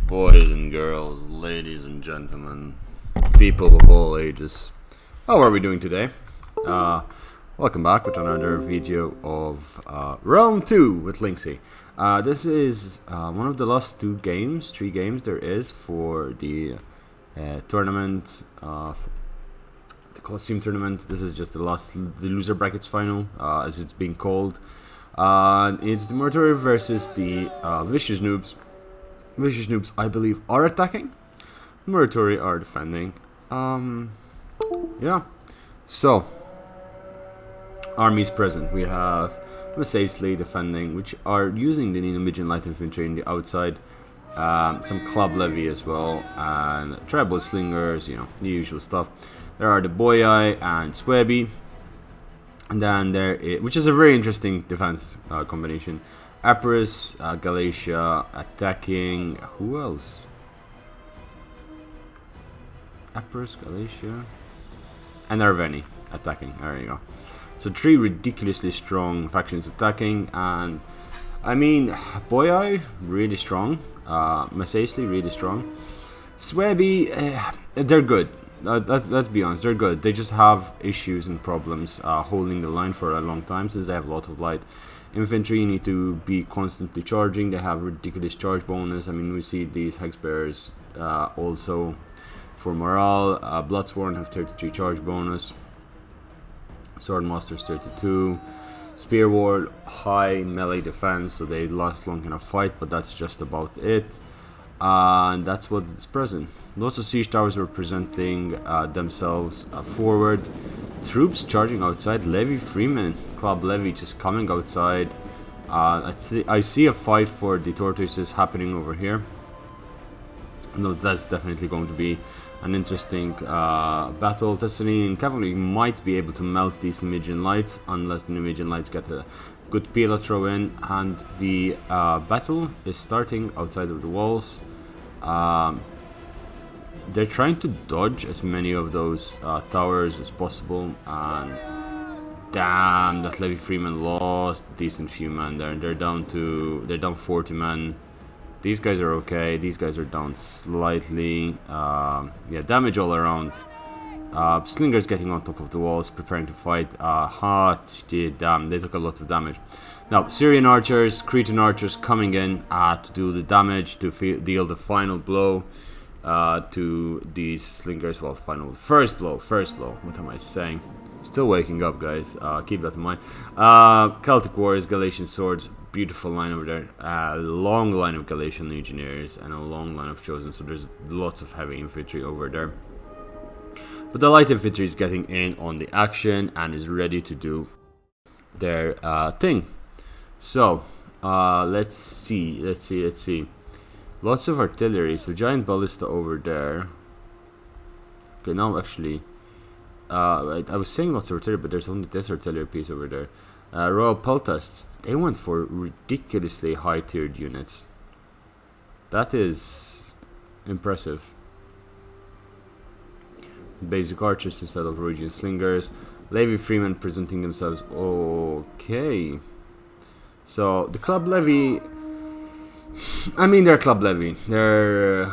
Boys and girls, ladies and gentlemen, people of all ages, how are we doing today? Welcome back with another video of Realm 2 with Linksy. This is one of the last three games there is for the tournament, the Colosseum tournament. This is just the loser brackets final, as it's being called. It's the Mortuary versus the Vicious Noobs. Vicious Noobs, I believe, are attacking. Mortuary are defending. Yeah. So, armies present. We have Mercedes defending, which are using the Norwegian light infantry in the outside. Some club levy as well, and tribal slingers, you know, the usual stuff. There are the Boyai and Swaby. And then there is, which is a very interesting defense combination. Epirus, Galatia attacking. Who else? Epirus, Galatia, and Arveni attacking. There you go. So three ridiculously strong factions attacking, and I mean, Boyai really strong. Masacely really strong. Swaby, they're good. Let's be honest, they're good. They just have issues and problems holding the line for a long time since they have a lot of light infantry. Need to be constantly charging. They have ridiculous charge bonus. I mean, we see these hex bearers also for morale. Bloodsworn have 33 charge bonus. Swordmasters 32. Spear Ward high melee defense, so they last long in a fight, but that's just about it. And that's what is present. Lots of siege towers were presenting themselves forward. Troops charging outside. Levy Freeman, Club Levy, just coming outside. I see a fight for the tortoises happening over here. No, that's definitely going to be an interesting battle. Thessalian cavalry might be able to melt these Numidian lights unless the Numidian lights get a good Pila throw in, and the battle is starting outside of the walls. They're trying to dodge as many of those towers as possible, and damn, that Levy Freeman lost a decent few men there. They're down 40 men. These guys are okay. These guys are down slightly. Yeah, damage all around. Slingers getting on top of the walls, preparing to fight. Damn, they took a lot of damage. Now, Syrian archers, Cretan archers coming in to do the damage, to deal the final blow to these slingers. Well, first blow. What am I saying? Still waking up, guys. Keep that in mind. Celtic warriors, Galatian swords. Beautiful line over there. A long line of Galatian legionnaires and a long line of chosen. So there's lots of heavy infantry over there. But the light infantry is getting in on the action and is ready to do their thing. So let's see. Lots of artillery. So giant ballista over there. Okay, now actually, I was saying lots of artillery, but there's only this artillery piece over there. Royal Peltasts, they went for ridiculously high tiered units. That is impressive. Basic archers instead of Norwegian slingers. Levy Freemen presenting themselves okay. So the Club Levy, I mean, they're Club Levy. They're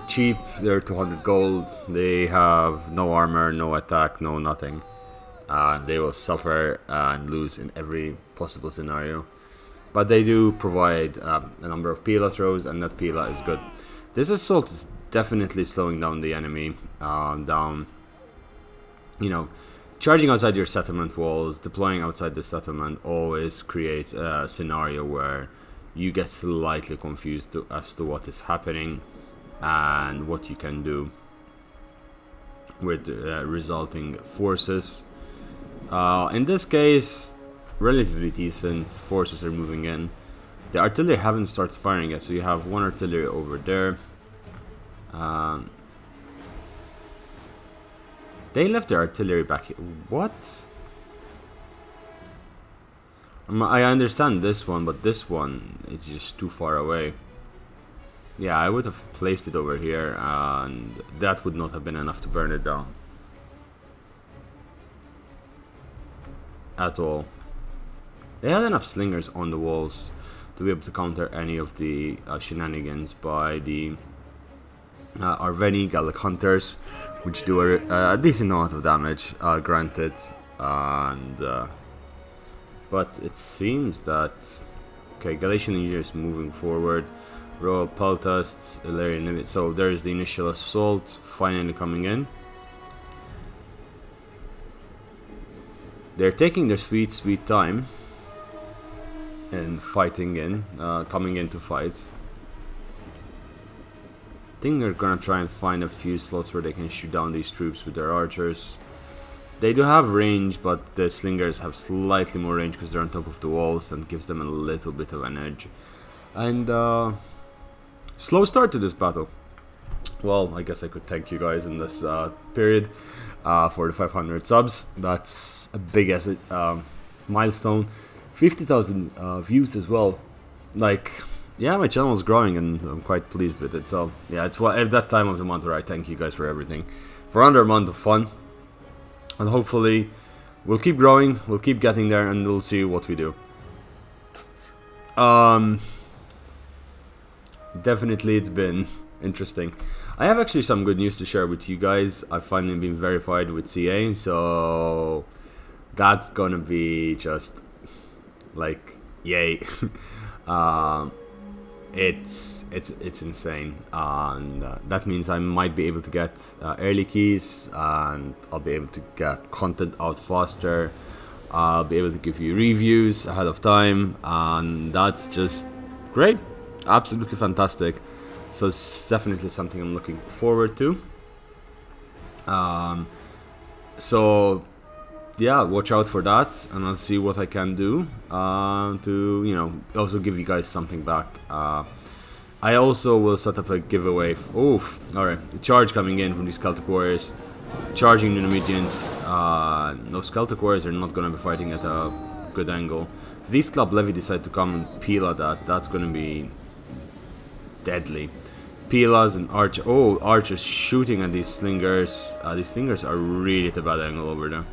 cheap. They're 200 gold. They have no armor, no attack, no nothing. They will suffer and lose in every possible scenario. But they do provide a number of Pila throws, and that Pila is good. This assault is definitely slowing down the enemy down. You know, charging outside your settlement walls, deploying outside the settlement always creates a scenario where you get slightly confused as to what is happening and what you can do with resulting forces. In this case, relatively decent forces are moving in. The artillery haven't started firing yet, so you have one artillery over there. They left their artillery back here. What? I understand this one, but this one is just too far away. Yeah, I would have placed it over here, and that would not have been enough to burn it down. At all. They had enough slingers on the walls to be able to counter any of the shenanigans by the Arveni Gallic Hunters, which do a decent amount of damage, granted, and but it seems that Galatian Legion is moving forward. Royal Peltasts, Illyrian Limit. So there's the initial assault finally coming in. They're taking their sweet time and fighting in, coming in to fight. I think they're gonna try and find a few slots where they can shoot down these troops with their archers. They do have range, but the slingers have slightly more range because they're on top of the walls, and gives them a little bit of an edge. And slow start to this battle. Well, I guess I could thank you guys in this period for the 500 subs. That's a big milestone. 50,000 views as well. Like, yeah, my channel is growing and I'm quite pleased with it. So yeah, it's at that time of the month where I thank you guys for everything. For under a month of fun. And hopefully we'll keep growing, we'll keep getting there, and we'll see what we do. Definitely it's been interesting. I have actually some good news to share with you guys. I've finally been verified with CA, so that's gonna be just like yay. It's insane, and that means I might be able to get early keys, and I'll be able to get content out faster. I'll be able to give you reviews ahead of time, and that's just great. Absolutely fantastic. So it's definitely something I'm looking forward to. So yeah, watch out for that, and I'll see what I can do to, you know, also give you guys something back. I also will set up a giveaway. Oof! Alright, the charge coming in from these Celtic warriors, charging the Numidians. Those Celtic warriors are not going to be fighting at a good angle. If these Club Levy decide to come and peel at that, that's going to be deadly. Pilas and archers shooting at these slingers. These slingers are really at a bad angle over there.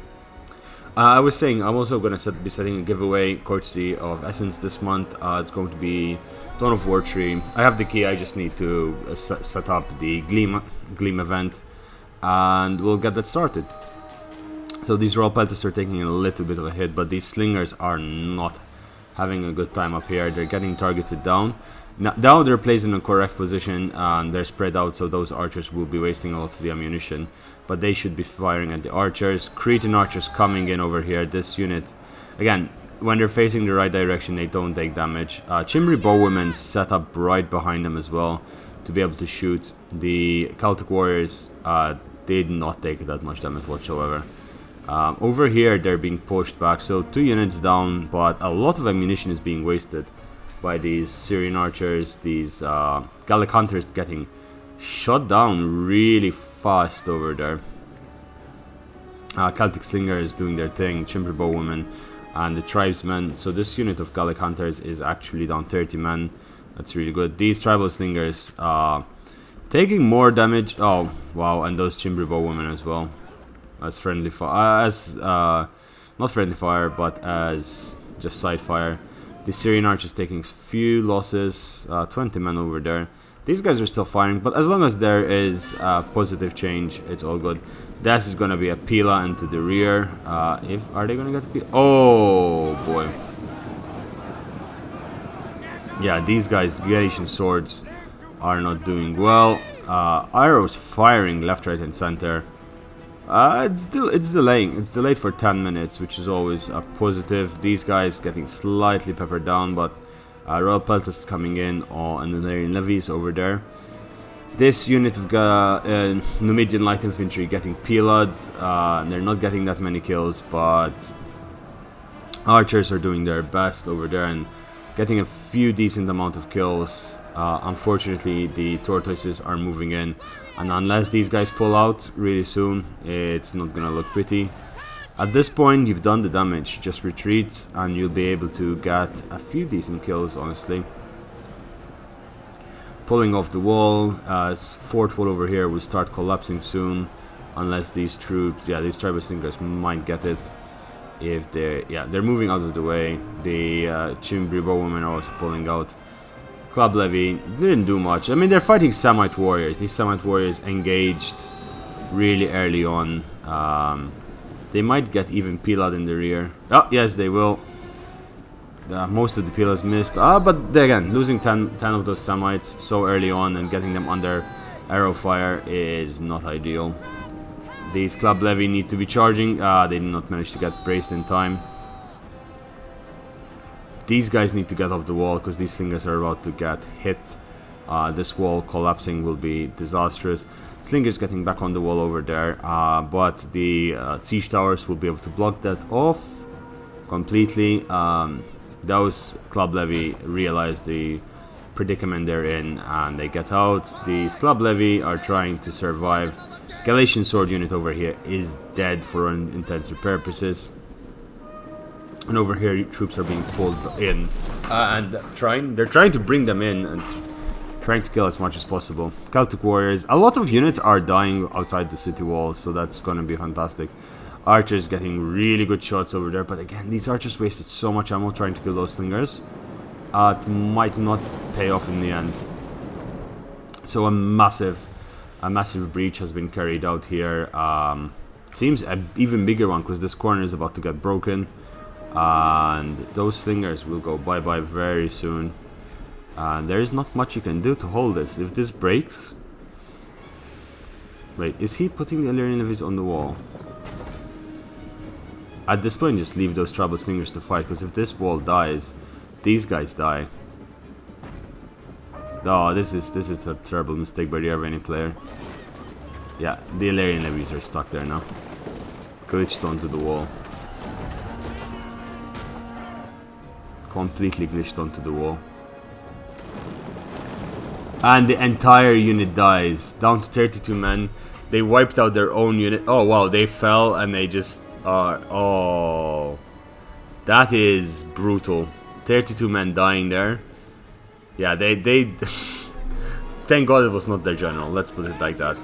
I was saying I'm also going to be setting a giveaway courtesy of Essence this month. It's going to be Dawn of War 3. I have the key, I just need to set up the Gleam event, and we'll get that started. So these Royal Peltasts are taking a little bit of a hit, but these slingers are not having a good time up here. They're getting targeted down. Now they're placed in a correct position and they're spread out, so those archers will be wasting a lot of the ammunition. But they should be firing at the archers. Cretan archers coming in over here. This unit, again, when they're facing the right direction, they don't take damage. Chimri bowwomen set up right behind them as well to be able to shoot. The Celtic warriors did not take that much damage whatsoever. Over here, they're being pushed back, so 2 units down, but a lot of ammunition is being wasted by these Syrian archers. These Gallic hunters getting shot down really fast over there. Celtic slingers doing their thing, Chimper bowwomen and the tribesmen. So this unit of Gallic hunters is actually down 30 men. That's really good. These tribal slingers taking more damage. Oh wow, and those Chimper bowwomen as well as friendly fire, not friendly fire, but as just side fire. The Syrian archers taking few losses, 20 men over there. These guys are still firing, but as long as there is positive change, it's all good. That is gonna be a Pila into the rear. Are they gonna get a Pila? Oh boy. Yeah, these guys, the Galatian swords, are not doing well. Arrows firing left, right, and center. It's delaying. It's delayed for 10 minutes, which is always a positive. These guys getting slightly peppered down, but Royal Peltasts coming in, and then they're in levies over there. This unit of Numidian light infantry getting peeled. They're not getting that many kills, but archers are doing their best over there and getting a few decent amount of kills. Unfortunately, the tortoises are moving in, and unless these guys pull out really soon, it's not gonna look pretty. At this point, you've done the damage. Just retreat and you'll be able to get a few decent kills, honestly. Pulling off the wall. Fort wall over here will start collapsing soon, unless these troops, yeah, these tribal slingers might get it. If they're moving out of the way. The Chimbri bowwomen are also pulling out. Club Levy didn't do much. I mean, they're fighting Samite warriors. These Samite warriors engaged really early on. They might get even Pilad in the rear. Oh, yes, they will. Most of the Pilads missed. But again, losing 10 of those Samites so early on and getting them under arrow fire is not ideal. These Club Levy need to be charging. They did not manage to get braced in time. These guys need to get off the wall because these slingers are about to get hit. This wall collapsing will be disastrous. Slingers getting back on the wall over there, but the siege towers will be able to block that off completely. Those Club Levy realize the predicament they're in and they get out. These Club Levy are trying to survive. Galatian sword unit over here is dead for all intents and purposes. And over here, troops are being pulled in, and they're trying to bring them in and trying to kill as much as possible. Celtic warriors, a lot of units are dying outside the city walls, so that's going to be fantastic. Archers getting really good shots over there, but again, these archers wasted so much ammo trying to kill those slingers. It might not pay off in the end. So a massive breach has been carried out here. Seems an even bigger one because this corner is about to get broken. And those slingers will go bye-bye very soon. And there is not much you can do to hold this. If this breaks... Wait, is he putting the Illyrian levies on the wall? At this point, just leave those trouble slingers to fight, because if this wall dies, these guys die. Oh, this is a terrible mistake by the Arveni player. Yeah, the Illyrian levies are stuck there now. Glitched onto the wall. Completely glitched onto the wall. And the entire unit dies. Down to 32 men. They wiped out their own unit. Oh wow, they fell and they just are... Oh. That is brutal. 32 men dying there. Yeah, they thank God it was not their general. Let's put it like that.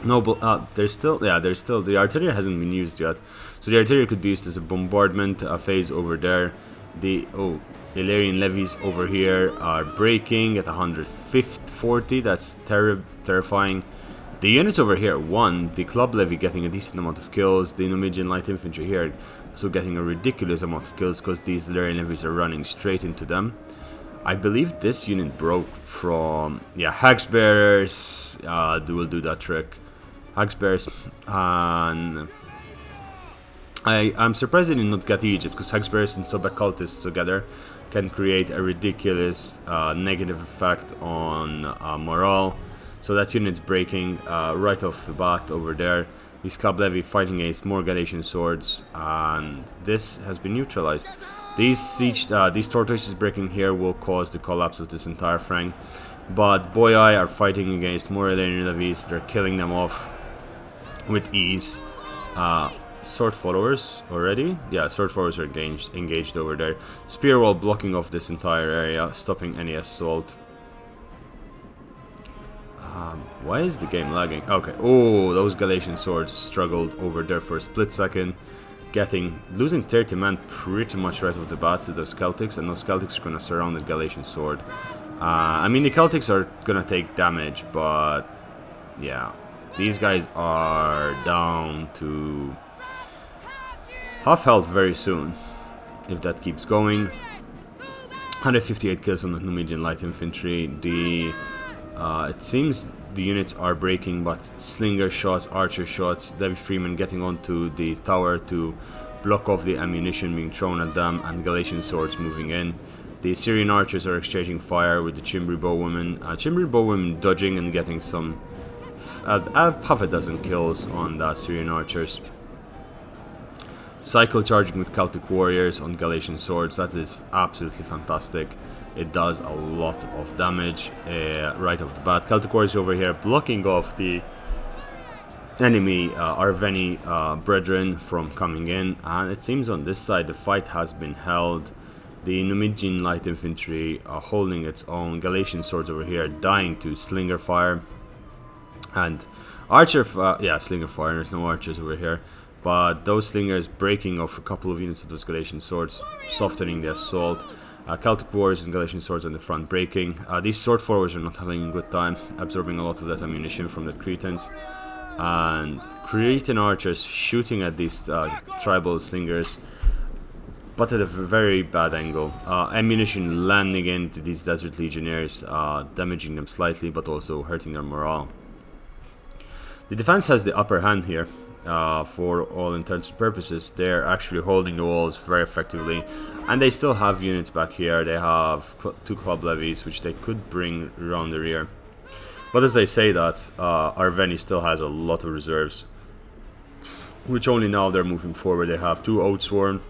Noble, there's still, the artillery hasn't been used yet. So the artillery could be used as a bombardment phase over there. The Illyrian levies over here are breaking at 140. That's terrifying. The units over here won. The club levy getting a decent amount of kills. The Numidian light infantry here also getting a ridiculous amount of kills because these Illyrian levies are running straight into them. I believe this unit broke from Hags Bearers. Will do that trick. Hags Bearers, and I'm surprised they did not get Egypt, because Hags Bearers and sub-occultists together can create a ridiculous negative effect on morale. So that unit's breaking right off the bat over there. These club levy fighting against more Galatian swords, and this has been neutralized. These tortoises breaking here will cause the collapse of this entire flank. But Boyai are fighting against more Illyrian levies. They're killing them off with ease. Sword followers already? Yeah, sword followers are engaged over there. Spear wall blocking off this entire area, stopping any assault. Why is the game lagging? Okay. Oh, those Galatian swords struggled over there for a split second. Losing 30 men pretty much right off the bat to those Celtics, and those Celtics are going to surround the Galatian sword. I mean, the Celtics are going to take damage, but yeah, these guys are down to half health very soon, if that keeps going. 158 kills on the Numidian light infantry. It seems the units are breaking, but slinger shots, archer shots, David Freeman getting onto the tower to block off the ammunition being thrown at them, and Galatian swords moving in. The Syrian archers are exchanging fire with the Cimbri bowwomen. Cimbri bowwomen dodging and getting some half a dozen kills on the Syrian archers. Cycle charging with Celtic warriors on Galatian swords. That is absolutely fantastic. It does a lot of damage right off the bat. Celtic warriors over here blocking off the enemy Arveni brethren from coming in, and it seems on this side the fight has been held. The Numidian light infantry are holding its own. Galatian swords over here dying to slinger fire, and archer slinger fire. There's no archers over here. but those slingers breaking off a couple of units of those Galatian swords, softening the assault. Celtic warriors and Galatian swords on the front breaking. These sword forwards are not having a good time, absorbing a lot of that ammunition from the Cretans. And Cretan archers shooting at these tribal slingers, but at a very bad angle. Ammunition landing into these desert legionnaires, damaging them slightly, but also hurting their morale. The defense has the upper hand here. For all intents and purposes, they're actually holding the walls very effectively, and they still have units back here. They have 2 club levies, which they could bring around the rear. But as I say that, Arveni still has a lot of reserves, which only now they're moving forward. They have 2 Oathsworn,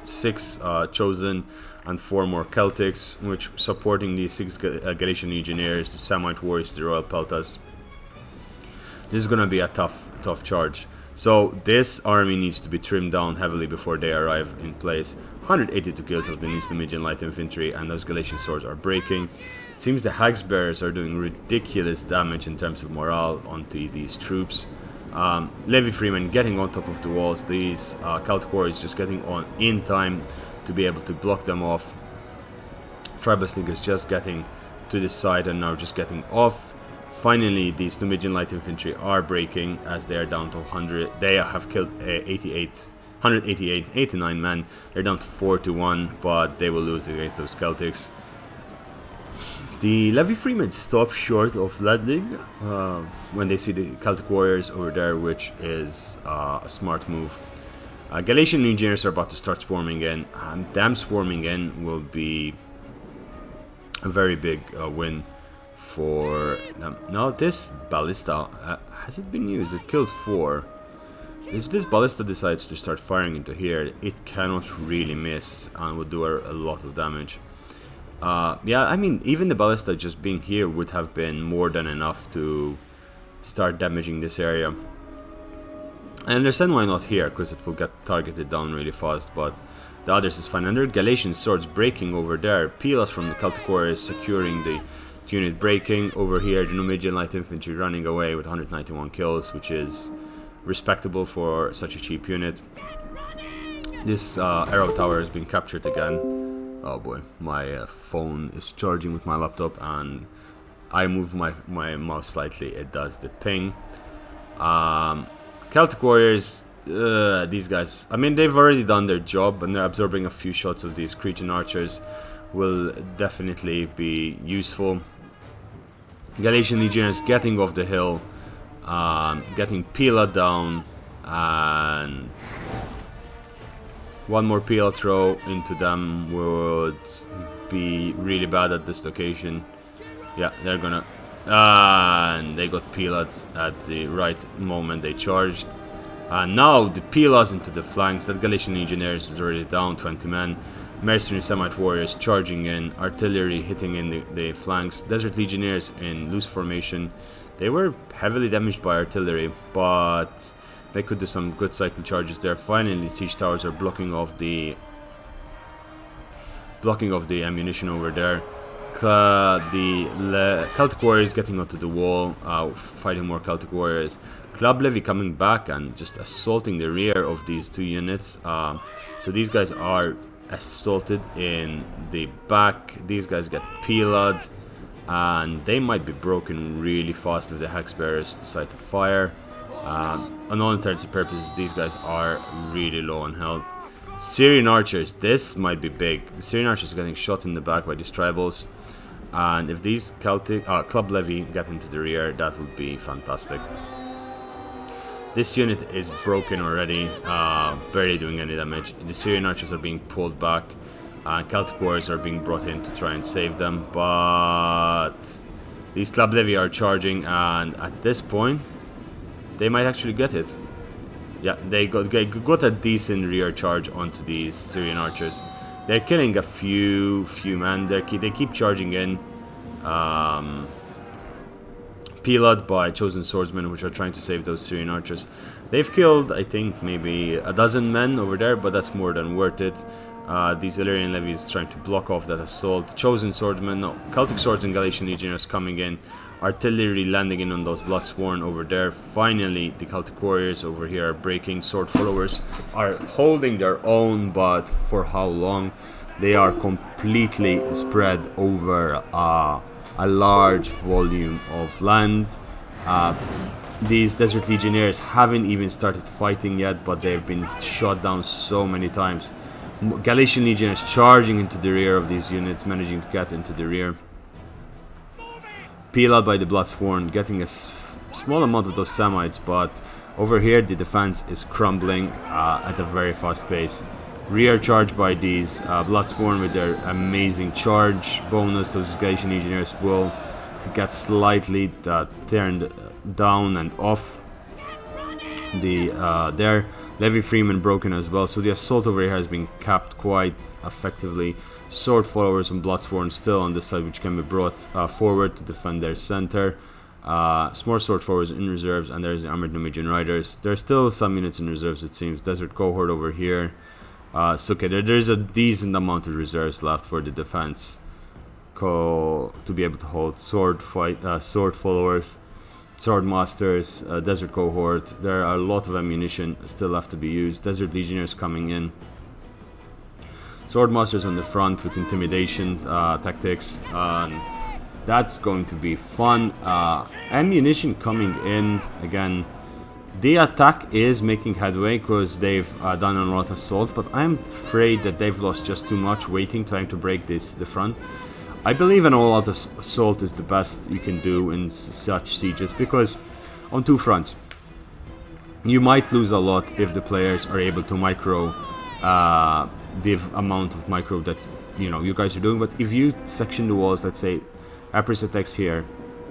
6 Chosen, and 4 more Celtics, which supporting the 6 Galatian Legionnaires, the Samite Warriors, the Royal Peltas. This is going to be a tough charge. So this army needs to be trimmed down heavily before they arrive in place. 182 kills of the Numidian light infantry, and those Galatian swords are breaking. It seems the Hags Bearers are doing ridiculous damage in terms of morale onto these troops. Levy Freeman getting on top of the walls. These Celtic warriors just getting on in time to be able to block them off. Tribal Slingers just getting to the side and now just getting off. Finally, these Numidian light infantry are breaking as they are down to 100. They have killed 89 men. They're down to 4 to 1, but they will lose against those Celtics. The Levy Freemen stop short of landing when they see the Celtic warriors over there, which is a smart move. Galatian Legionnaires are about to start swarming in, and them swarming in will be a very big win for them. Now this ballista, has it been used? It killed 4. If this ballista decides to start firing into here, it cannot really miss and would do a lot of damage. Yeah, I mean, even the ballista just being here would have been more than enough to start damaging this area. I understand why not here, because it will get targeted down really fast, but the others is fine. And there are Galatian swords breaking over there. Pilas from the Celtic warriors securing the unit breaking. Over here, the Numidian light infantry running away with 191 kills, which is respectable for such a cheap unit. This arrow tower has been captured again. Oh boy, my phone is charging with my laptop, and I move my mouse slightly, it does the ping. Celtic warriors, these guys, I mean, they've already done their job, and they're absorbing a few shots of these Cretan archers will definitely be useful. Galatian Legionnaires getting off the hill, getting Pila down, and one more Pila throw into them would be really bad at this location. Yeah, they're gonna... and they got Pila'd at the right moment they charged. And now the Pilas into the flanks. That Galatian Legionnaires is already down 20 men. Mercenary Semite warriors charging in, artillery hitting in the flanks. Desert Legionnaires in loose formation. They were heavily damaged by artillery, but they could do some good cycle charges there. Finally, siege towers are blocking off the ammunition over there. The Celtic warriors getting onto the wall, fighting more Celtic warriors. Club Levy coming back and just assaulting the rear of these 2 units. So these guys are assaulted in the back. These guys get Pila'd, and they might be broken really fast if the Hex Bearers decide to fire. On all intents and purposes, these guys are really low on health. Syrian archers, this might be big. The Syrian archers are getting shot in the back by these tribals, and if these Celtic Club Levy get into the rear, that would be fantastic. This unit is broken already, barely doing any damage. The Syrian archers are being pulled back, and Celtic warriors are being brought in to try and save them, but these Club Levy are charging, and at this point they might actually get it. Yeah, they got a decent rear charge onto these Syrian archers. They're killing a few men. They keep charging in. Pila'd by chosen swordsmen, which are trying to save those Syrian archers. They've killed, I think, maybe a dozen men over there, but that's more than worth it. These Illyrian levies trying to block off that assault. Chosen swordsmen, no, Celtic swords and Galatian legionnaires coming in. Artillery landing in on those Bloodsworn over there. Finally, the Celtic warriors over here are breaking. Sword followers are holding their own, but for how long? They are completely spread over a large volume of land. These Desert Legionnaires haven't even started fighting yet, but they've been shot down so many times. Galatian Legionnaires charging into the rear of these units, managing to get into the rear. Peel out by the Bloodsworn, getting a small amount of those Samites, but over here the defense is crumbling at a very fast pace. Rear charge by these Bloodsworn with their amazing charge bonus. Those Galatian Legionnaires will get slightly turned down and off. Their Levy Freeman broken as well, so the assault over here has been capped quite effectively. Sword followers and Bloodsworn still on this side, which can be brought forward to defend their center. Small sword followers in reserves, and there's the armored Numidian riders. There's still some units in reserves, it seems. Desert cohort over here. So okay, there's a decent amount of reserves left for the defense to be able to hold. Sword followers, sword masters, desert cohort. There are a lot of ammunition still left to be used. Desert legionnaires coming in. Sword masters on the front with intimidation tactics. That's going to be fun. Ammunition coming in again. The attack is making headway because they've done a lot of assault, but I'm afraid that they've lost just too much waiting, trying to break the front. I believe an all-out assault is the best you can do in such sieges, because on two fronts, you might lose a lot if the players are able to micro the amount of micro that you guys are doing. But if you section the walls, let's say Epirus attacks here,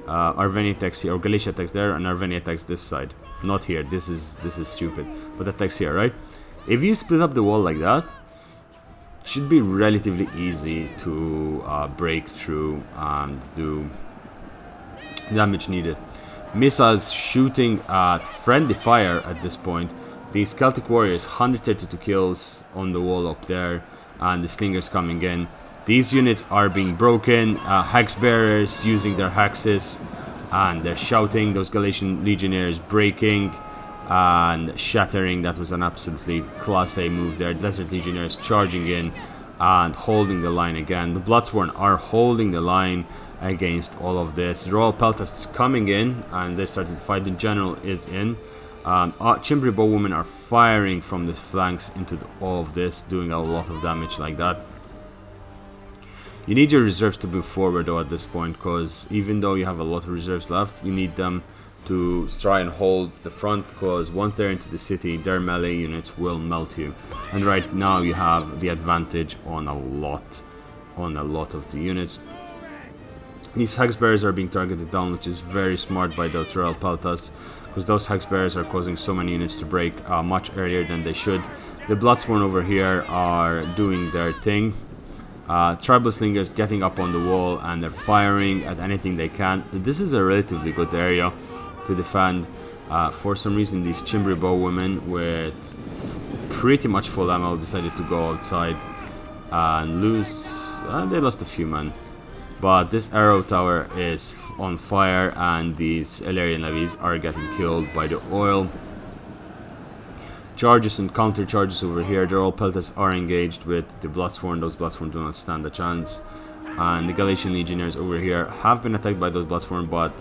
Arvenia attacks here, or Galicia attacks there, and Arvenia attacks this side. Not here. This is stupid. But attacks here, right? If you split up the wall like that, it should be relatively easy to break through and do damage needed. Missiles shooting at friendly fire at this point. These Celtic warriors, 132 kills on the wall up there, and the slingers coming in. These units are being broken. Hex bearers using their hexes, and they're shouting. Those Galatian legionnaires breaking and shattering. That was an absolutely class A move there. Desert legionnaires charging in and holding the line again. The Bloodsworn are holding the line against all of this. The Royal Peltasts coming in, and they're starting to fight. The general is in. Chimbri bowwomen are firing from the flanks into all of this, doing a lot of damage like that. You need your reserves to move forward though at this point, because even though you have a lot of reserves left, you need them to try and hold the front, because once they're into the city, their melee units will melt you. And right now you have the advantage on a lot of the units. These hex bearers are being targeted down, which is very smart by the Royal Peltas, because those hex bearers are causing so many units to break much earlier than they should. The Bloodsworn over here are doing their thing. Tribal slingers getting up on the wall, and they're firing at anything they can. This is a relatively good area to defend. For some reason, these Chimbri bowwomen with pretty much full ammo decided to go outside and lose. They lost a few men. But this arrow tower is on fire, and these Illyrian levies are getting killed by the oil. Charges and counter charges over here. The Royal Peltas are engaged with the Bloodsworn. Those Bloodsworn do not stand a chance. And the Galatian legionnaires over here have been attacked by those Bloodsworn, but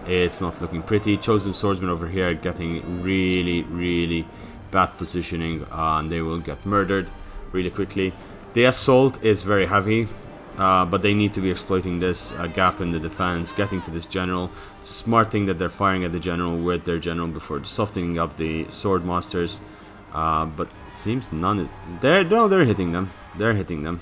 it's not looking pretty. Chosen swordsmen over here getting really bad positioning, and they will get murdered really quickly. The assault is very heavy. But they need to be exploiting this gap in the defense, getting to this general. Smart thing that they're firing at the general with their general before softening up the sword masters. But it seems none. They're hitting them. They're hitting them.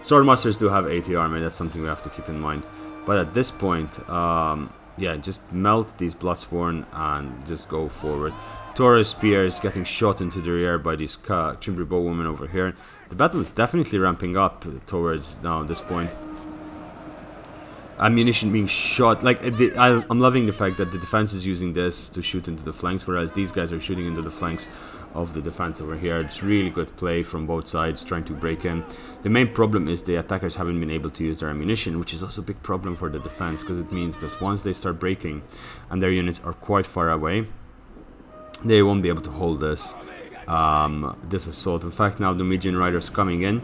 Sword masters do have 80 armor. That's something we have to keep in mind. But at this point, yeah, just melt these Bloodsworn and just go forward. Taurus spears getting shot into the rear by these Chimbri bowwomen over here. The battle is definitely ramping up towards now this point. ammunition being shot. Like I'm loving the fact that the defense is using this to shoot into the flanks, whereas these guys are shooting into the flanks of the defense over here. It's really good play from both sides trying to break in. The main problem is the attackers haven't been able to use their ammunition, which is also a big problem for the defense, because it means that once they start breaking and their units are quite far away, they won't be able to hold this this assault. In fact, now the Median Riders coming in.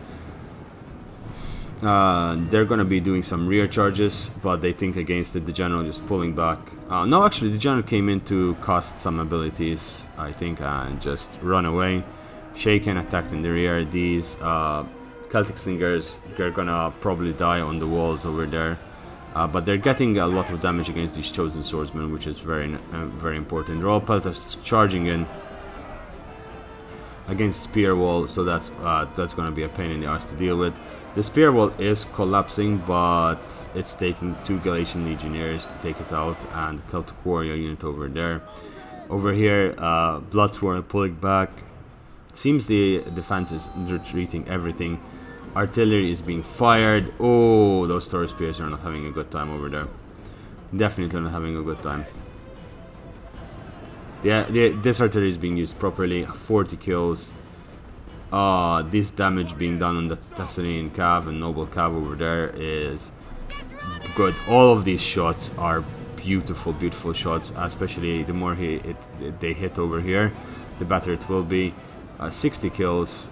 They're gonna be doing some rear charges, but they think against it. The general just pulling back. No, actually, the general came in to cost some abilities, I think, and just run away. Shaken attacked in the rear. These Celtic Slingers, they're gonna probably die on the walls over there. But they're getting a lot of damage against these Chosen Swordsmen, which is very important. They're all Peltas charging in against Spear Wall, so that's gonna be a pain in the arse to deal with. The spear wall is collapsing, but it's taking 2 Galatian Legionnaires to take it out, and Celtic Warrior unit over there. Over here, Bloodsworn pulling back. It seems the defense is retreating everything. Artillery is being fired. Oh, those Taurus Spears are not having a good time over there. Definitely not having a good time. Yeah, this artillery is being used properly. 40 kills. This damage being done on the Thessalian Cav and Noble Cav over there is good. All of these shots are beautiful, beautiful shots, especially the more they hit over here, the better it will be. 60 kills.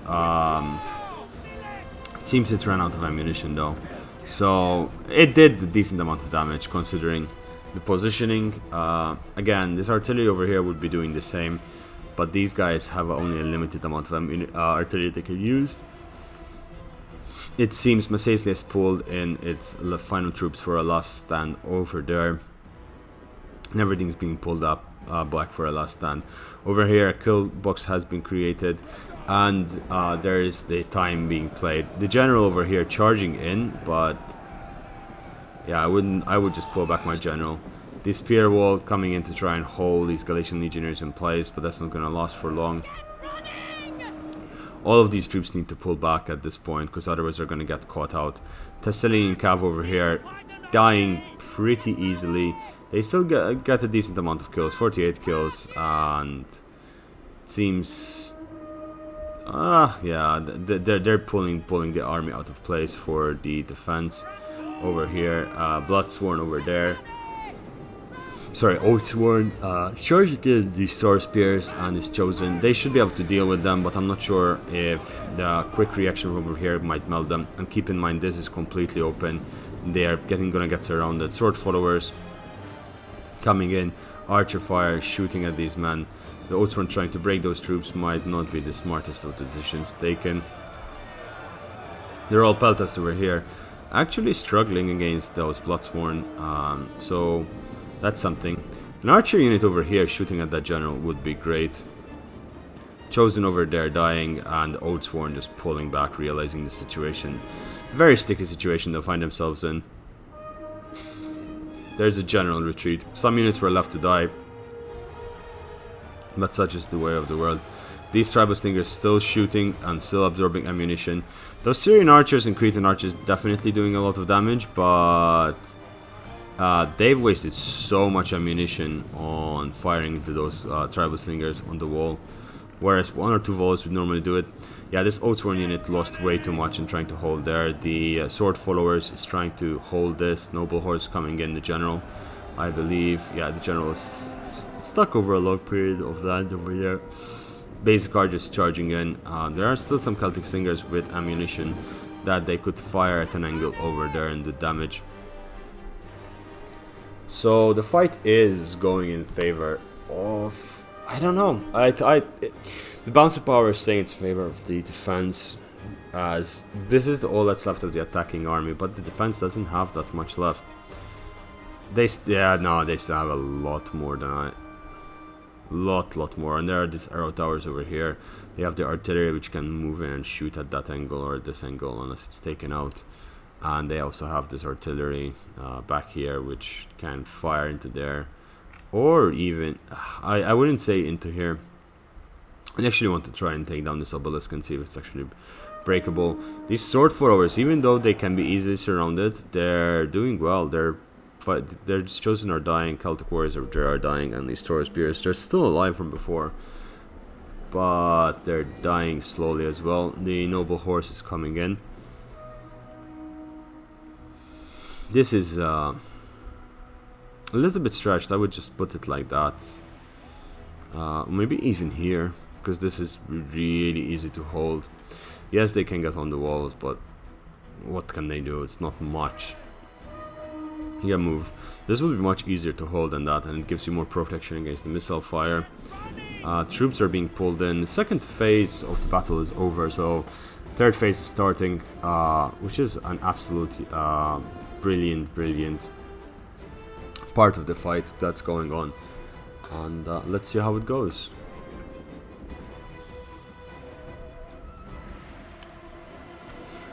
It seems it ran out of ammunition though, so it did a decent amount of damage considering the positioning. Again, this artillery over here would be doing the same, but these guys have only a limited amount of artillery they can use. It seems Macesley has pulled in its final troops for a last stand over there, and everything's being pulled up back for a last stand. Over here, a kill box has been created, and there is the time being played. The general over here charging in, but yeah, I would just pull back my general. The spear wall coming in to try and hold these Galatian Legionnaires in place, but that's not going to last for long. All of these troops need to pull back at this point, because otherwise they're going to get caught out. Thessalian Cav over here dying pretty easily. They still get a decent amount of kills, 48 kills, and it seems, yeah, they're pulling the army out of place for the defense over here. Bloodsworn over there. Sorry, Oathsworn, charging against these Sword Spears and his Chosen. They should be able to deal with them, but I'm not sure if the quick reaction over here might melt them. And keep in mind, this is completely open. They are gonna get surrounded. Sword Followers coming in, Archer Fire shooting at these men. The Oathsworn trying to break those troops might not be the smartest of decisions taken. They're all Peltas over here, actually struggling against those Bloodsworn, so that's something. An archer unit over here shooting at that general would be great. Chosen over there dying, and Oathsworn just pulling back, realizing the situation. Very sticky situation they'll find themselves in. There's a general retreat. Some units were left to die, but such is the way of the world. These tribal slingers still shooting and still absorbing ammunition. Those Syrian archers and Cretan archers definitely doing a lot of damage, but they've wasted so much ammunition on firing into those tribal slingers on the wall, whereas 1 or 2 volleys would normally do it. Yeah, this Oathsworn unit lost way too much in trying to hold there. The Sword Followers is trying to hold this. Noble Horse coming in, the general, I believe. Yeah, the general is stuck over a long period of land over there. Basic Archers charging in. There are still some Celtic Slingers with ammunition that they could fire at an angle over there and do damage. So the fight is going in favor of, I don't know, the balance of power is saying it's in favor of the defense, as this is all that's left of the attacking army, but the defense doesn't have that much left. They still have a lot more than lot more, and there are these arrow towers over here. They have the artillery which can move in and shoot at that angle or this angle unless it's taken out. And they also have this artillery back here which can fire into there, or even, I wouldn't say into here. I actually want to try and take down this obelisk and see if it's actually breakable. These sword followers, even though they can be easily surrounded, they're doing well. Their chosen are dying, Celtic warriors are dying, and these Taurus spears, they're still alive from before, but they're dying slowly as well. The noble horse is coming in. This is a little bit stretched. I would just put it like that. Maybe even here, because this is really easy to hold. Yes, they can get on the walls, but what can they do? It's not much. Yeah, move. This will be much easier to hold than that, and it gives you more protection against the missile fire. Troops are being pulled in. The second phase of the battle is over, so third phase is starting, which is an absolutely brilliant part of the fight that's going on. And let's see how it goes.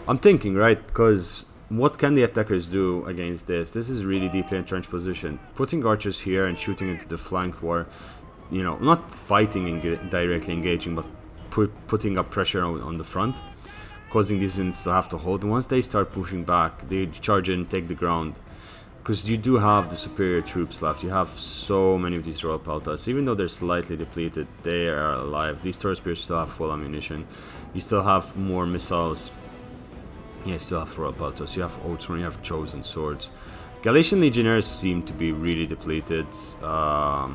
I'm thinking, right, because what can the attackers do against this? This is really deeply entrenched position. Putting archers here and shooting into the flank war, you know, not fighting and directly engaging, but putting up pressure on the front, causing these units to have to hold. And once they start pushing back, they charge in, take the ground. Because you do have the superior troops left. You have so many of these Royal Peltas. Even though they're slightly depleted, they are alive. These Taurus spears still have full ammunition. You still have more missiles. Yeah, you still have Royal Peltas. You have Oathsworn, you have Chosen Swords. Galatian Legionnaires seem to be really depleted. Yeah,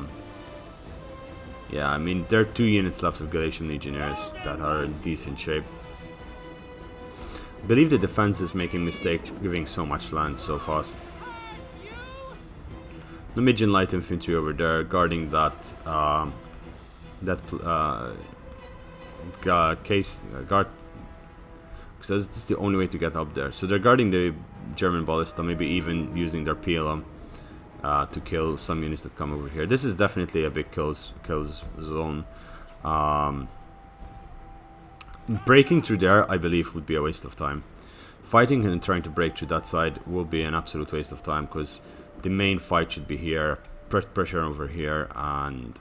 I mean, there are 2 units left of Galatian Legionnaires that are in decent shape. I believe the defense is making a mistake giving so much land so fast. Numidian light infantry over there guarding that guard, because that's the only way to get up there. So they're guarding the German ballista, maybe even using their PLM to kill some units that come over here. This is definitely a big kills zone. Breaking through there, I believe, would be a waste of time. Fighting and trying to break through that side will be an absolute waste of time, because the main fight should be here, pressure over here, and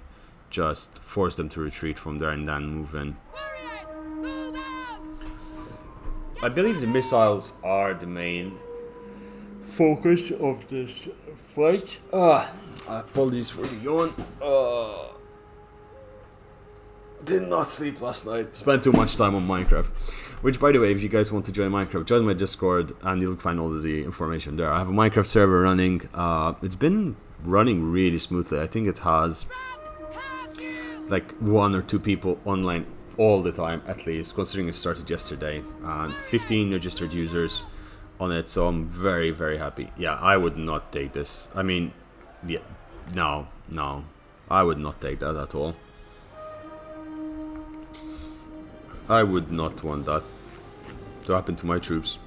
just force them to retreat from there and then move in. I believe the missiles are the main focus of this fight. Apologies for the yawn. Did not sleep last night. Spent too much time on Minecraft. Which, by the way, if you guys want to join Minecraft, join my Discord and you'll find all of the information there. I have a Minecraft server running. It's been running really smoothly. I think it has like 1 or 2 people online all the time, at least, considering it started yesterday. And 15 registered users on it, so I'm very, very happy. Yeah, I would not take this. I mean, yeah, no. I would not take that at all. I would not want that to happen to my troops,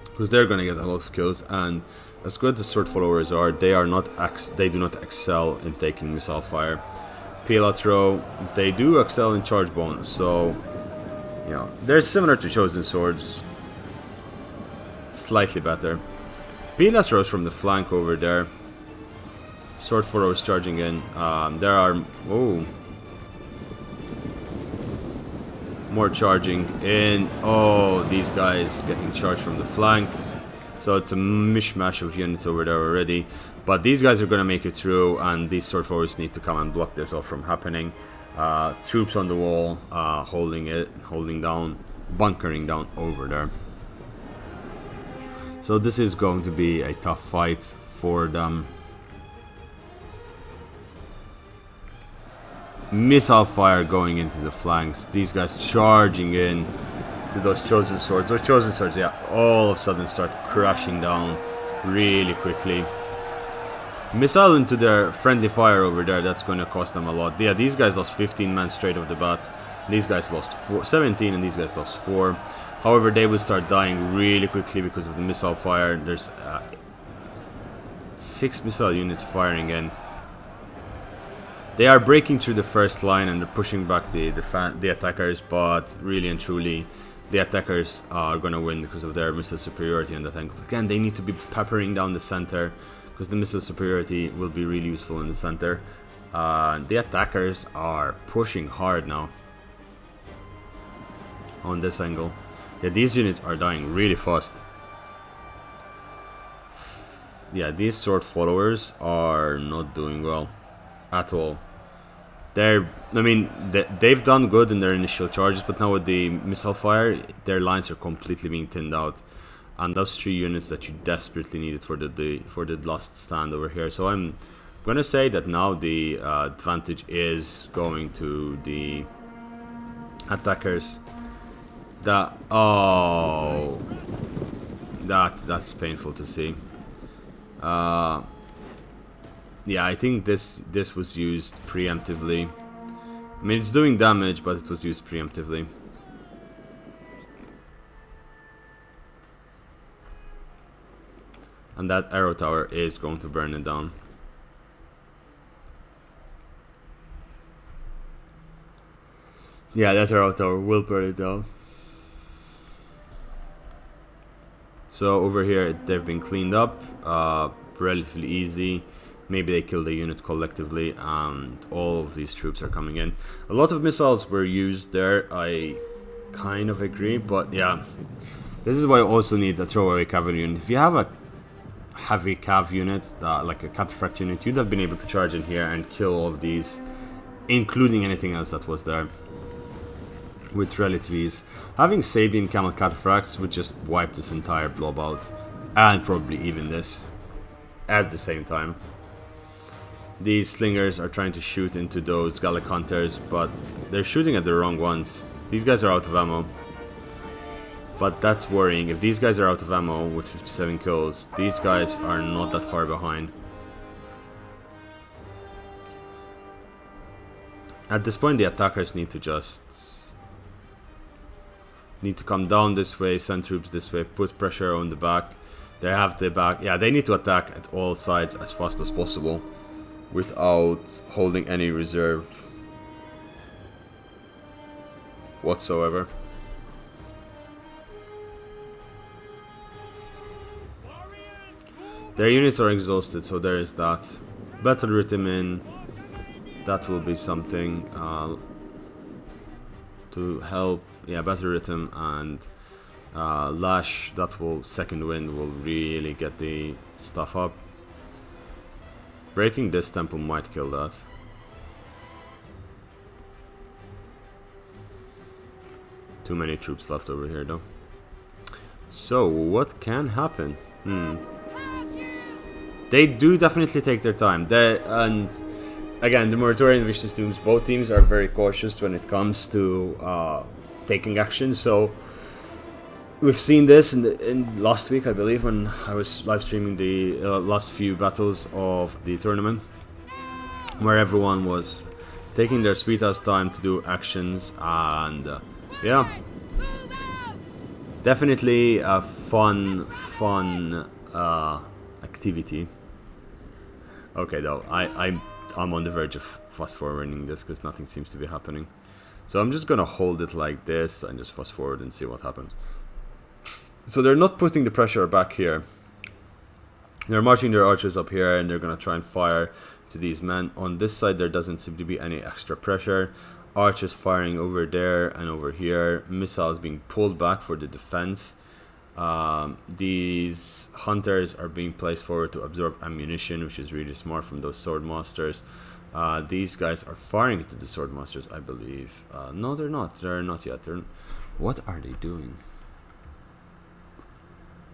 because they're gonna get a lot of kills, and as good as sword followers are, they do not excel in taking missile fire. PLA throw, they do excel in charge bonus, so you know they're similar to chosen swords, slightly better. PLA throws from the flank over there. Sword followers charging in. There are more charging in. Oh, these guys getting charged from the flank. So it's a mishmash of units over there already. But these guys are going to make it through, and these sword forwards need to come and block this off from happening. Troops on the wall, holding down, bunkering down over there. So this is going to be a tough fight for them. Missile fire going into the flanks. These guys charging in to those chosen swords. Those chosen swords, yeah, all of a sudden start crashing down really quickly. Missile into their friendly fire over there. That's going to cost them a lot. Yeah, these guys lost 15 men straight off the bat. These guys lost 17, and these guys lost 4. However, they will start dying really quickly because of the missile fire. There's 6 missile units firing in. They are breaking through the first line and they're pushing back the attackers, but really and truly, the attackers are going to win because of their missile superiority on the tank. Again, they need to be peppering down the center, because the missile superiority will be really useful in the center. The attackers are pushing hard now on this angle. Yeah, these units are dying really fast. Yeah, these sword followers are not doing well at all. I mean, they've done good in their initial charges, but now with the missile fire, their lines are completely being thinned out. And those 3 units that you desperately needed for the last stand over here. So I'm gonna say that now the advantage is going to the attackers. That's painful to see. Yeah, I think this was used preemptively. I mean, it's doing damage, but it was used preemptively. And that arrow tower is going to burn it down. Yeah, that arrow tower will burn it down. So over here, they've been cleaned up, relatively easy. Maybe they killed a unit collectively, and all of these troops are coming in. A lot of missiles were used there, I kind of agree, but yeah. This is why you also need a throwaway cavalry unit. If you have a heavy cav unit, like a cataphract unit, you'd have been able to charge in here and kill all of these, including anything else that was there, with relative ease. Having Sabian camel cataphracts would just wipe this entire blob out, and probably even this, at the same time. These slingers are trying to shoot into those Gallic hunters, but they're shooting at the wrong ones. These guys are out of ammo. But that's worrying. If these guys are out of ammo with 57 kills, these guys are not that far behind. At this point, the attackers need to come down this way, send troops this way, put pressure on the back. They have the back. Yeah, they need to attack at all sides as fast as possible without holding any reserve whatsoever. Their units are exhausted, so there is that. Battle rhythm in. That will be something to help. Yeah, battle rhythm and lash. That will second wind will really get the stuff up. Breaking this temple might kill that. Too many troops left over here, though. So what can happen? They do definitely take their time. And again, the Moratorian and Vicious Dooms, both teams are very cautious when it comes to taking action. So we've seen this in last week, I believe, when I was live streaming the last few battles of the tournament, where everyone was taking their sweet ass time to do actions, and yeah, definitely a fun activity. Okay, though, I'm on the verge of fast forwarding this because nothing seems to be happening. So I'm just gonna hold it like this and just fast forward and see what happens. So they're not putting the pressure back here. They're marching their archers up here and they're gonna try and fire to these men. On this side there doesn't seem to be any extra pressure. Archers firing over there and over here. Missiles being pulled back for the defense. These hunters are being placed forward to absorb ammunition, which is really smart from those sword masters. These guys are firing into the sword masters, I believe. No, they're not. They're not yet. What are they doing?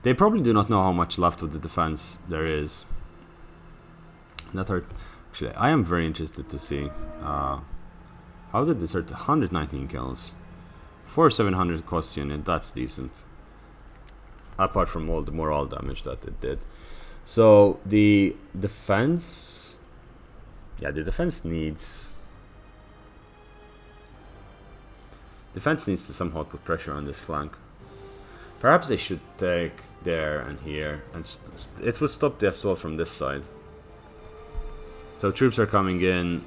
They probably do not know how much left of the defense there is. Actually, I am very interested to see how did this hurt. 119 kills for 700 cost unit. That's decent. Apart from all the morale damage that it did. So the defense, yeah, the defense needs to somehow put pressure on this flank. Perhaps they should take there and here, and it would stop the assault from this side. So troops are coming in,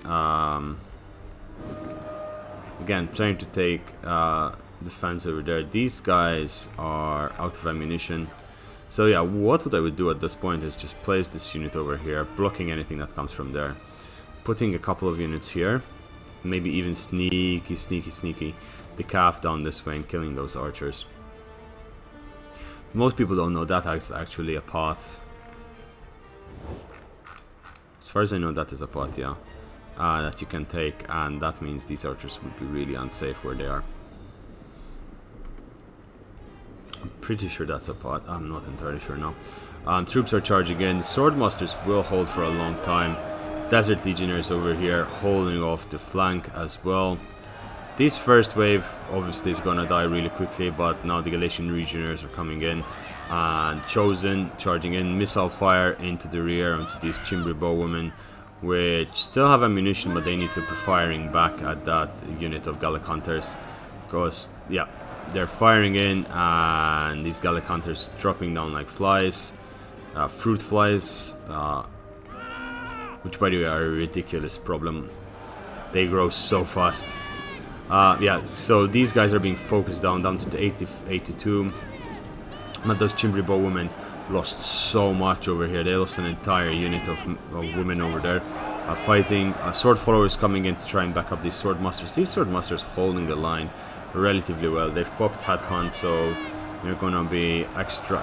again trying to take defense over there. These guys are out of ammunition. So yeah, what I would do at this point is just place this unit over here, blocking anything that comes from there. Putting a couple of units here, maybe even sneaky the calf down this way and killing those archers. Most people don't know that is actually a path. As far as I know, that is a path, yeah. That you can take, and that means these archers would be really unsafe where they are. I'm pretty sure that's a path. I'm not entirely sure now. Troops are charging in. Swordmasters will hold for a long time. Desert Legionnaires over here holding off the flank as well. This first wave obviously is gonna die really quickly, but now the Galatian Legionnaires are coming in. And Chosen charging in, missile fire into the rear onto these Chimbri Bowwomen, which still have ammunition, but they need to be firing back at that unit of Gallic Hunters. Because, yeah, they're firing in, and these Gallic Hunters dropping down like flies, fruit flies, which by the way are a ridiculous problem. They grow so fast. Yeah, so these guys are being focused down to the 82. But those Chimbri Bowwomen lost so much over here. They lost an entire unit of women over there fighting. Sword followers coming in to try and back up these swordmasters. These swordmasters holding the line relatively well. They've popped headhunt, so they're gonna be extra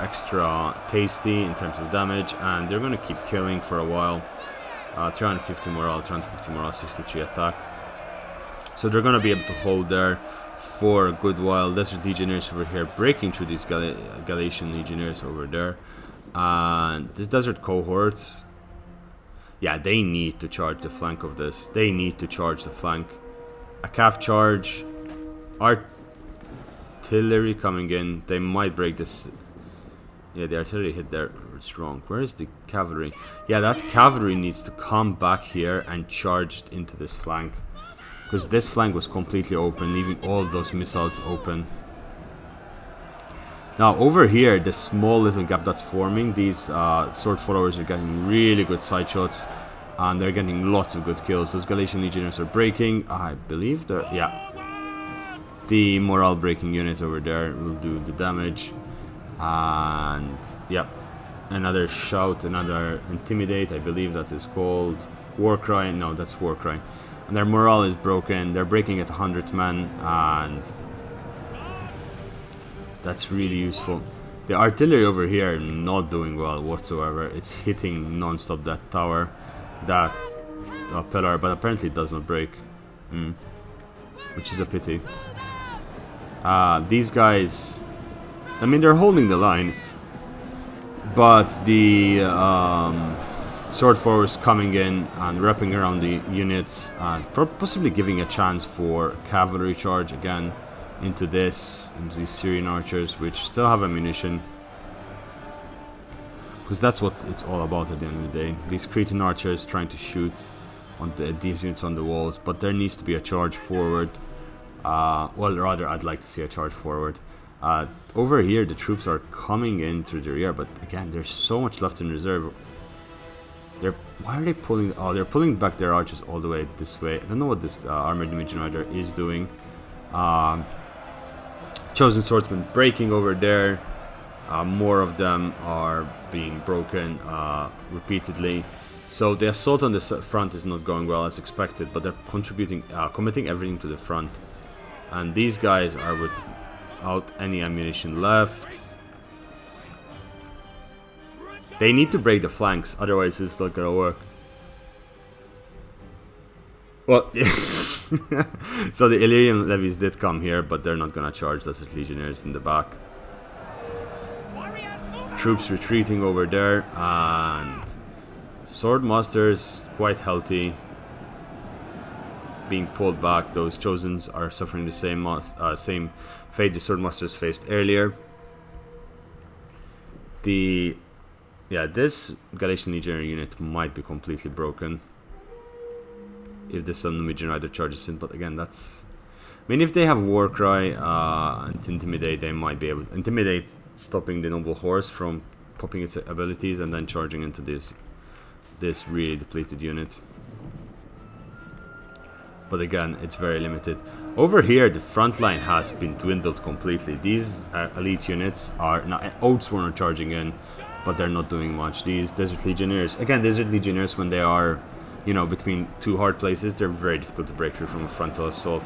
tasty in terms of damage, and they're gonna keep killing for a while. 350 morale, 63 attack. So they're gonna be able to hold there for a good while. Desert Legionnaires over here breaking through these Galatian Legionnaires over there. And this Desert Cohorts, yeah, they need to charge the flank of this. They need to charge the flank. A calf charge. Artillery coming in. They might break this. Yeah, the artillery hit there. It's wrong. Where is the cavalry? Yeah, that cavalry needs to come back here and charge into this flank. Because this flank was completely open, leaving all those missiles open. Now over here, the small little gap that's forming, these sword followers are getting really good side shots. And they're getting lots of good kills. Those Galatian Legionnaires are breaking. I believe they're... yeah. The morale breaking units over there will do the damage. And... yeah. Another shout, another intimidate, I believe that is called. War cry. No, that's war cry. And their morale is broken. They're breaking at 100 men, and that's really useful. The artillery over here not doing well whatsoever. It's hitting non-stop that tower, that pillar, but apparently it does not break, which is a pity. These guys, I mean, they're holding the line, but the sword force coming in and wrapping around the units, and possibly giving a chance for cavalry charge again into these Syrian archers, which still have ammunition, because that's what it's all about at the end of the day. These Cretan archers trying to shoot on these units on the walls, but there needs to be a charge forward. Well, rather, I'd like to see a charge forward. Over here, the troops are coming in through the rear, but again, there's so much left in reserve. Why are they pulling? Oh, they're pulling back their archers all the way this way. I don't know what this armored Dimension Rider is doing. Chosen swordsmen breaking over there. More of them are being broken repeatedly. So the assault on the front is not going well as expected, but they're committing everything to the front. And these guys are without any ammunition left. They need to break the flanks, otherwise it's not gonna work. Well, so the Illyrian levies did come here, but they're not gonna charge Desert Legionnaires in the back. Troops retreating over there, and Swordmasters quite healthy, being pulled back. Those Chosens are suffering the same fate the Swordmasters faced earlier. This Galatian Legionary unit might be completely broken if the Numidian Rider charges in, but again, that's... I mean, if they have War Cry and Intimidate, they might be able to... Intimidate, stopping the Noble Horse from popping its abilities and then charging into this really depleted unit. But again, it's very limited. Over here, the front line has been dwindled completely. These elite units are... Now, Oathsworn are charging in, but they're not doing much. These Desert Legionnaires... Again, Desert Legionnaires, when they are, you know, between two hard places, they're very difficult to break through from a frontal assault.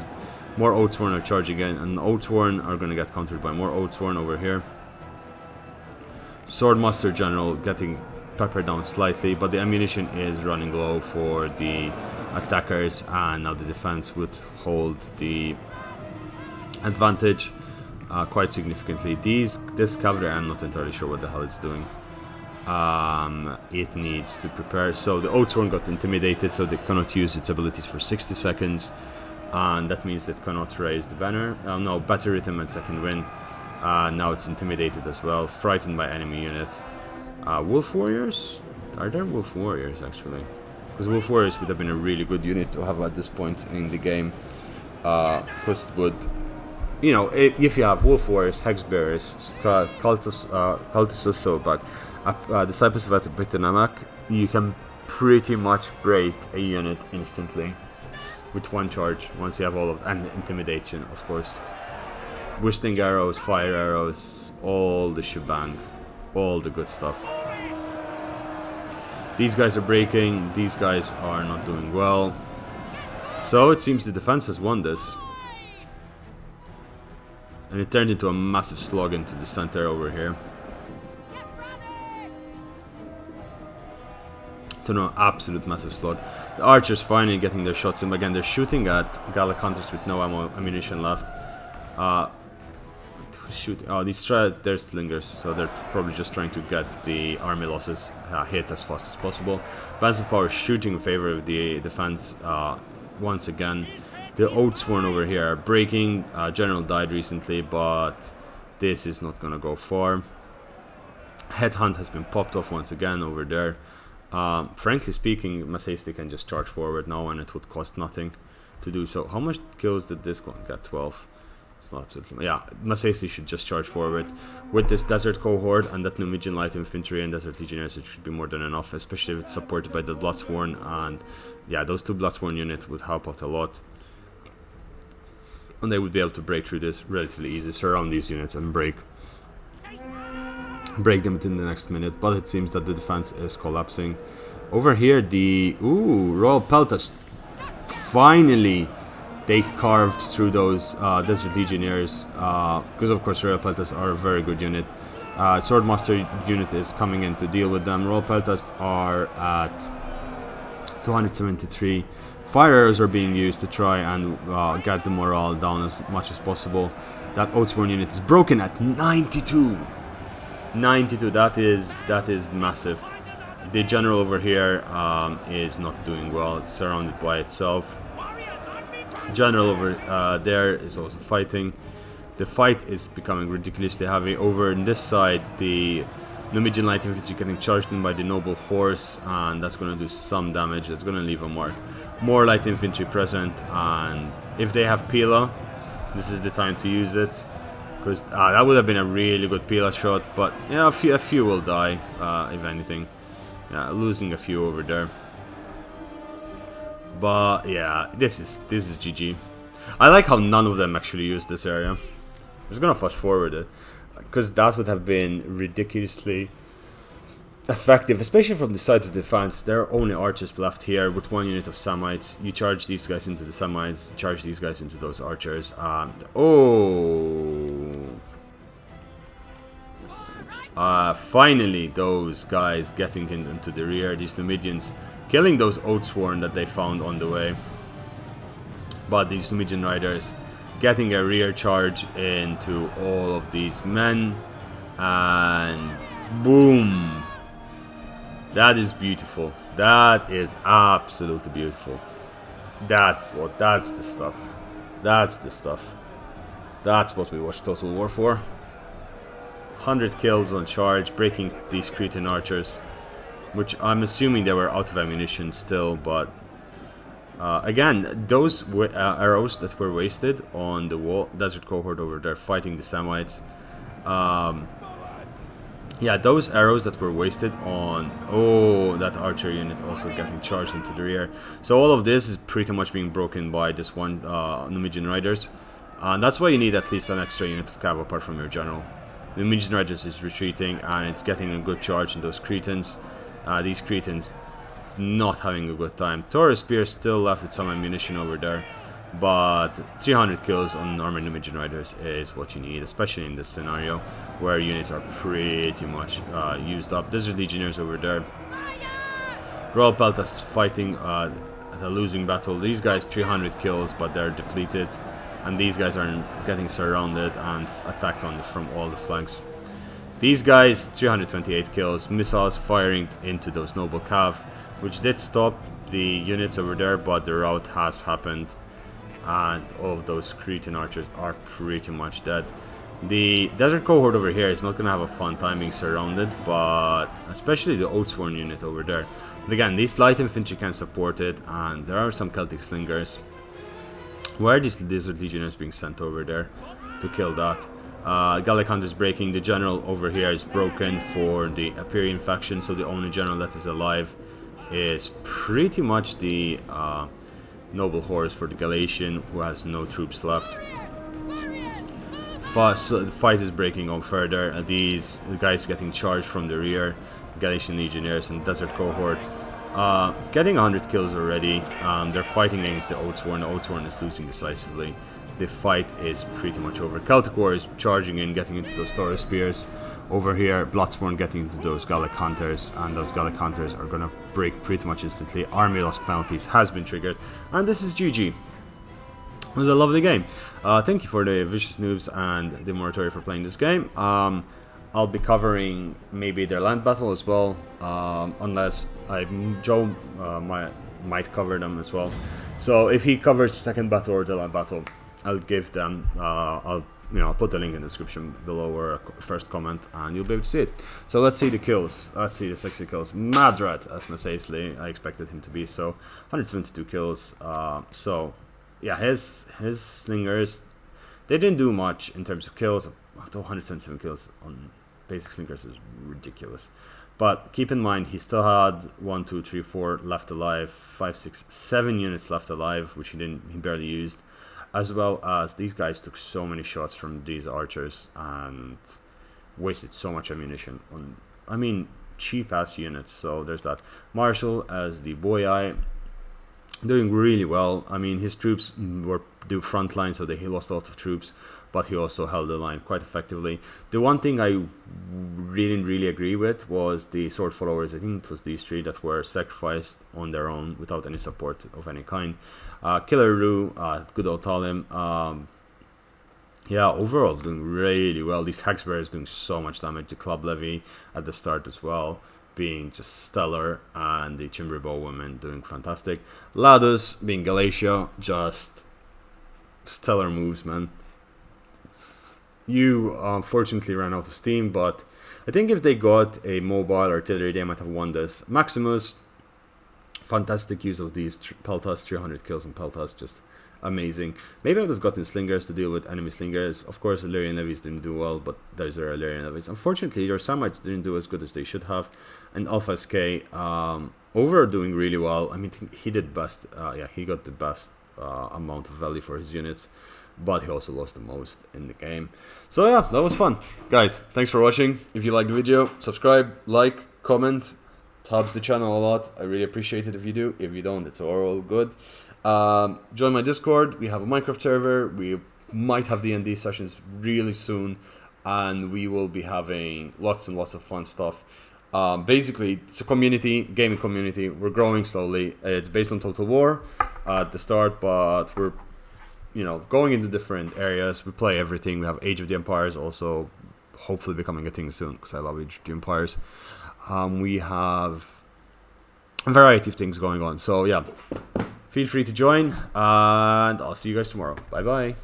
More Oathsworn are charging in, and Oathsworn are going to get countered by more Oathsworn over here. Swordmaster General getting peppered down slightly, but the ammunition is running low for the attackers, and now the defense would hold the advantage quite significantly. This cavalry, I'm not entirely sure what the hell it's doing. It needs to prepare. So the Oathsworn got intimidated, so they cannot use its abilities for 60 seconds, and that means it cannot raise the banner. No, Battle Rhythm and Second Wind. Now it's intimidated as well, frightened by enemy units. Wolf Warriors? Are there Wolf Warriors actually? Because Wolf Warriors would have been a really good unit to have at this point in the game. Because it would, you know, if you have Wolf Warriors, Hex Bearers, Cultists of Sobak, Disciples of Bitanamak, you can pretty much break a unit instantly with one charge once you have all of, and intimidation, of course. Whistling arrows, fire arrows, all the shebang, all the good stuff. These guys are breaking, these guys are not doing well. So it seems the defense has won this. And it turned into a massive slog into the center over here. To no absolute massive slog. The archers finally getting their shots in. Again, they're shooting at Gallic hunters with no ammunition left. They're slingers, so they're probably just trying to get the army losses hit as fast as possible. Balance of power shooting in favor of the defense once again. The Oathsworn over here are breaking. General died recently, but this is not gonna go far. Headhunt has been popped off once again over there. Frankly speaking, Masaisty can just charge forward now, and it would cost nothing to do so. How much kills did this one get? 12. It's not absolutely... Yeah, Masaisty should just charge forward. With this Desert Cohort and that Numidian Light Infantry and Desert Legionnaires, it should be more than enough, especially if it's supported by the Bloodsworn. And yeah, those two Bloodsworn units would help out a lot. And they would be able to break through this relatively easy, surround these units and break them within the next minute. But it seems that the defense is collapsing. Over here, the... Ooh, Royal Peltas. Finally, they carved through those Desert Legionnaires. Because, of course, Royal Peltas are a very good unit. Swordmaster unit is coming in to deal with them. Royal Peltas are at 273. Fire arrows are being used to try and get the morale down as much as possible. That Oathsworn unit is broken at 92. 92, that is massive. The general over here is not doing well. It's surrounded by itself. General over there is also fighting. The fight is becoming ridiculously heavy. Over on this side, the Numidian Light Infantry getting charged in by the Noble Horse, and that's going to do some damage. It's going to leave a mark. More Light Infantry present, and if they have Pila, this is the time to use it. Because that would have been a really good Pila shot, but yeah, a few will die, if anything. Yeah, losing a few over there. But yeah, this is GG. I like how none of them actually used this area. I'm just gonna fast forward it, because that would have been ridiculously effective, especially from the side of defense. There are only archers left here with one unit of Samites. You charge these guys into the Samites, charge these guys into those archers, and finally those guys getting into the rear, these Numidians, killing those Oathsworn that they found on the way. But these Numidian riders getting a rear charge into all of these men, and boom. That is beautiful. That is absolutely beautiful. That's the stuff. That's the stuff. That's what we watch Total War for. 100 kills on charge, breaking these Cretan archers, which I'm assuming they were out of ammunition still, but again, those arrows that were wasted on the wall, Desert Cohort over there fighting the Samites. Yeah, those arrows that were wasted on... that archer unit also getting charged into the rear. So all of this is pretty much being broken by this one Numidian Riders. And that's why you need at least an extra unit of cav apart from your general. The Numidian Riders is retreating, and it's getting a good charge in those Cretans. These Cretans not having a good time. Taurus Spear still left with some ammunition over there. but 300 kills on normal enemy generators is what you need, especially in this scenario where units are pretty much used up. Desert Legionnaires over there. Royal Peltas fighting at a losing battle. These guys 300 kills, but they're depleted, and these guys are getting surrounded and attacked on from all the flanks. These guys 328 kills, missiles firing into those noble cav, which did stop the units over there, but the rout has happened, and all of those Cretan archers are pretty much dead. The desert cohort over here is not going to have a fun time being surrounded, but especially the Oathsworn unit over there. But again, these light infantry can support it, and there are some Celtic slingers. Where are these desert legionnaires being sent over there to kill that? Gallic Hunters breaking. The general over here is broken for the Aperian faction, so the only general that is alive is pretty much the noble horse for the Galatian, who has no troops left. So the fight is breaking on further. These guys getting charged from the rear, Galatian Legionnaires and Desert Cohort, getting 100 kills already. They're fighting against the Oathsworn. The Oathsworn is losing decisively. The fight is pretty much over. Celtic War is charging in, getting into those Taurus Spears. Over here, Bloodsworn getting into those Gallic Hunters, and those Gallic Hunters are going to break pretty much instantly. Army loss penalties has been triggered, and this is GG. It was a lovely game. Thank you for the Vicious Noobs and the Moratorium for playing this game. I'll be covering maybe their land battle as well, unless Joe might cover them as well. So if he covers second battle or the land battle, I'll give them. I'll put the link in the description below or a first comment, and you'll be able to see it. So let's see the kills. Let's see the 60 kills. Madrat as Masaisley, I expected him to be. So 172 kills. So yeah, his slingers, they didn't do much in terms of kills. 177 kills on basic slingers is ridiculous. But keep in mind, he still had 1, 2, 3, 4 left alive, 5, 6, 7 units left alive, which he barely used. As well as these guys took so many shots from these archers and wasted so much ammunition on, I mean, cheap ass units. So there's that. Marshall as the boy doing really well. I mean, his troops were the front line, so he lost a lot of troops, but he also held the line quite effectively. The one thing I didn't really agree with was the sword followers. I think it was these 3 that were sacrificed on their own without any support of any kind. Killer Roo, good old Talim. Yeah, overall doing really well. These Hexbearers doing so much damage. The Club Levy at the start as well being just stellar, and the Chimber Bowwomen doing fantastic. Ladus being Galatia, just stellar moves, man. You unfortunately ran out of steam, but I think if they got a mobile artillery, they might have won this. Maximus, fantastic use of these Peltas, 300 kills on Peltas, just amazing. Maybe I would have gotten slingers to deal with enemy slingers. Of course, Illyrian levies didn't do well, but there's their Illyrian levies. Unfortunately, your Samites didn't do as good as they should have. And Alpha SK, over doing really well. I mean, he did best. Yeah, he got the best amount of value for his units, but he also lost the most in the game. So yeah, that was fun. Guys, thanks for watching. If you liked the video, subscribe, like, comment. It helps the channel a lot. I really appreciate it if you do. If you don't, it's all good. Join my Discord. We have a Minecraft server. We might have D&D sessions really soon, and we will be having lots and lots of fun stuff. Basically, it's a community, gaming community. We're growing slowly. It's based on Total War at the start, but we're going into different areas. We play everything. We have Age of the Empires also hopefully becoming a thing soon, because I love Age of the Empires. We have a variety of things going on. So yeah, feel free to join, and I'll see you guys tomorrow. Bye bye.